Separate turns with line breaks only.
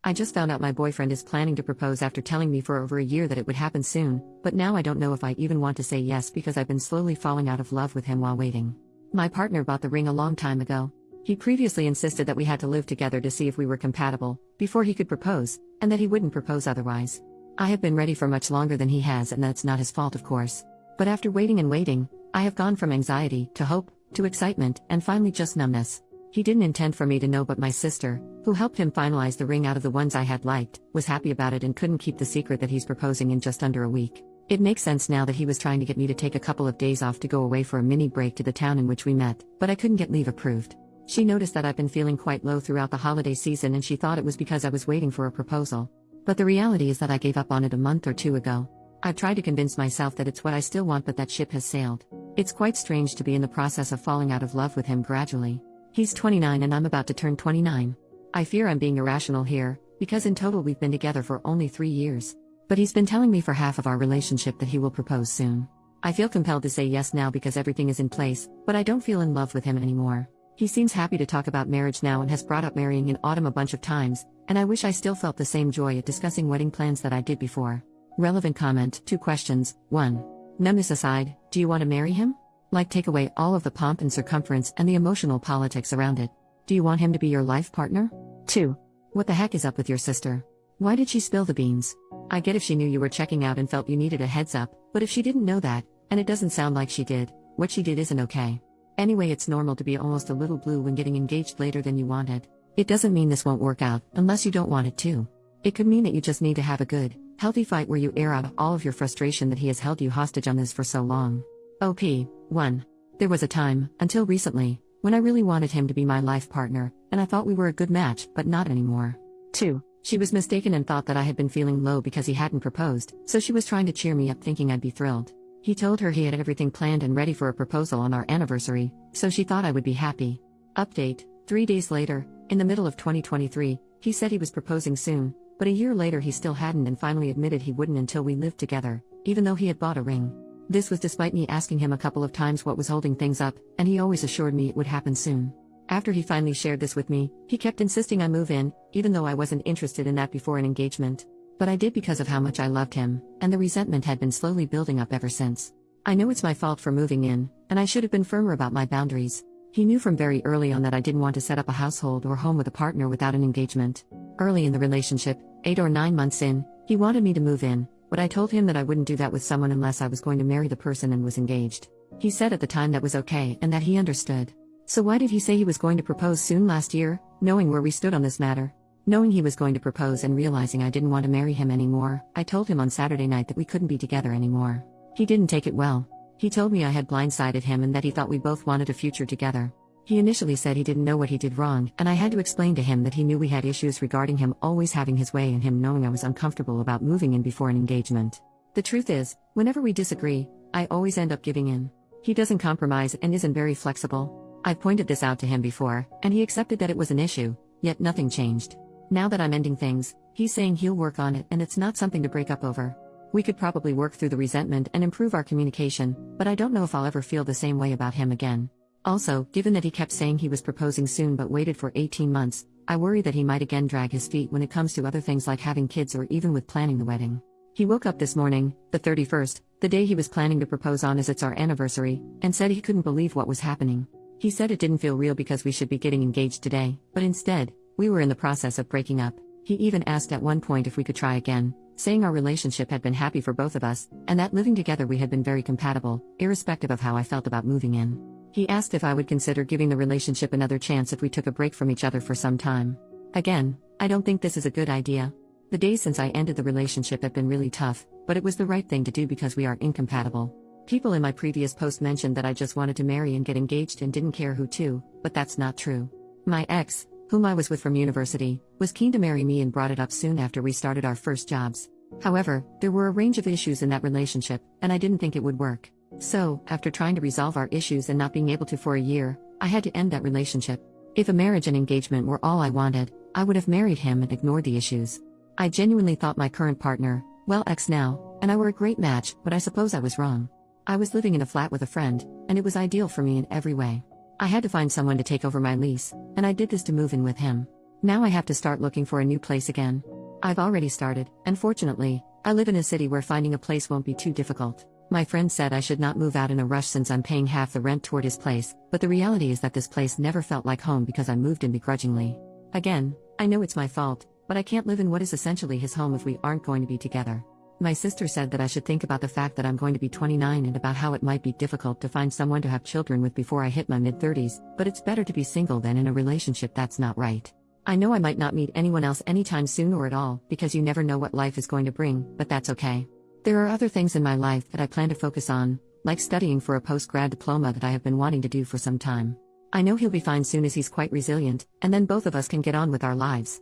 I just found out my boyfriend is planning to propose after telling me for over a year that it would happen soon, but now I don't know if I even want to say yes because I've been slowly falling out of love with him while waiting. My partner bought the ring a long time ago. He previously insisted that we had to live together to see if we were compatible, before he could propose, and that he wouldn't propose otherwise. I have been ready for much longer than he has, and that's not his fault, of course. But after waiting and waiting, I have gone from anxiety, to hope, to excitement, and finally just numbness. He didn't intend for me to know, but my sister, who helped him finalize the ring out of the ones I had liked, was happy about it and couldn't keep the secret that he's proposing in just under a week. It makes sense now that he was trying to get me to take a couple of days off to go away for a mini break to the town in which we met, but I couldn't get leave approved. She noticed that I've been feeling quite low throughout the holiday season and she thought it was because I was waiting for a proposal. But the reality is that I gave up on it a month or two ago. I've tried to convince myself that it's what I still want, but that ship has sailed. It's quite strange to be in the process of falling out of love with him gradually. He's 29 and I'm about to turn 29. I fear I'm being irrational here, because in total we've been together for only 3 years. But he's been telling me for half of our relationship that he will propose soon. I feel compelled to say yes now because everything is in place, but I don't feel in love with him anymore. He seems happy to talk about marriage now and has brought up marrying in autumn a bunch of times, and I wish I still felt the same joy at discussing wedding plans that I did before. Relevant comment, 2 questions. 1. Numbness aside, do you want to marry him? Like, take away all of the pomp and circumference and the emotional politics around it. Do you want him to be your life partner? 2. What the heck is up with your sister? Why did she spill the beans? I get if she knew you were checking out and felt you needed a heads up, but if she didn't know that, and it doesn't sound like she did, what she did isn't okay. Anyway, it's normal to be almost a little blue when getting engaged later than you wanted. It doesn't mean this won't work out, unless you don't want it to. It could mean that you just need to have a good, healthy fight where you air out all of your frustration that he has held you hostage on this for so long. OP. 1. There was a time, until recently, when I really wanted him to be my life partner, and I thought we were a good match, but not anymore. 2. She was mistaken and thought that I had been feeling low because he hadn't proposed, so she was trying to cheer me up thinking I'd be thrilled. He told her he had everything planned and ready for a proposal on our anniversary, so she thought I would be happy. Update. 3 days later, in the middle of 2023, he said he was proposing soon, but a year later he still hadn't and finally admitted he wouldn't until we lived together, even though he had bought a ring. This was despite me asking him a couple of times what was holding things up, and he always assured me it would happen soon. After he finally shared this with me, he kept insisting I move in, even though I wasn't interested in that before an engagement. But I did because of how much I loved him, and the resentment had been slowly building up ever since. I know it's my fault for moving in, and I should have been firmer about my boundaries. He knew from very early on that I didn't want to set up a household or home with a partner without an engagement. Early in the relationship, 8 or 9 months in, he wanted me to move in, but I told him that I wouldn't do that with someone unless I was going to marry the person and was engaged. He said at the time that was okay and that he understood. So why did he say he was going to propose soon last year, knowing where we stood on this matter? Knowing he was going to propose and realizing I didn't want to marry him anymore, I told him on Saturday night that we couldn't be together anymore. He didn't take it well. He told me I had blindsided him and that he thought we both wanted a future together. He initially said he didn't know what he did wrong, and I had to explain to him that he knew we had issues regarding him always having his way and him knowing I was uncomfortable about moving in before an engagement. The truth is, whenever we disagree, I always end up giving in. He doesn't compromise and isn't very flexible. I've pointed this out to him before, and he accepted that it was an issue, yet nothing changed. Now that I'm ending things, he's saying he'll work on it and it's not something to break up over. We could probably work through the resentment and improve our communication, but I don't know if I'll ever feel the same way about him again. Also, given that he kept saying he was proposing soon but waited for 18 months, I worry that he might again drag his feet when it comes to other things like having kids or even with planning the wedding. He woke up this morning, the 31st, the day he was planning to propose on as it's our anniversary, and said he couldn't believe what was happening. He said it didn't feel real because we should be getting engaged today, but instead, we were in the process of breaking up. He even asked at one point if we could try again, saying our relationship had been happy for both of us, and that living together we had been very compatible, irrespective of how I felt about moving in. He asked if I would consider giving the relationship another chance if we took a break from each other for some time. Again, I don't think this is a good idea. The days since I ended the relationship have been really tough, but it was the right thing to do because we are incompatible. People in my previous post mentioned that I just wanted to marry and get engaged and didn't care who to, but that's not true. My ex, whom I was with from university, was keen to marry me and brought it up soon after we started our first jobs. However, there were a range of issues in that relationship, and I didn't think it would work. So, after trying to resolve our issues and not being able to for a year, I had to end that relationship. If a marriage and engagement were all I wanted, I would have married him and ignored the issues. I genuinely thought my current partner, well ex now, and I were a great match, but I suppose I was wrong. I was living in a flat with a friend, and it was ideal for me in every way. I had to find someone to take over my lease, and I did this to move in with him. Now I have to start looking for a new place again. I've already started, and fortunately, I live in a city where finding a place won't be too difficult. My friend said I should not move out in a rush since I'm paying half the rent toward his place, but the reality is that this place never felt like home because I moved in begrudgingly. Again, I know it's my fault, but I can't live in what is essentially his home if we aren't going to be together. My sister said that I should think about the fact that I'm going to be 29 and about how it might be difficult to find someone to have children with before I hit my mid-30s, but it's better to be single than in a relationship that's not right. I know I might not meet anyone else anytime soon or at all, because you never know what life is going to bring, but that's okay. There are other things in my life that I plan to focus on, like studying for a post-grad diploma that I have been wanting to do for some time. I know he'll be fine soon as he's quite resilient, and then both of us can get on with our lives.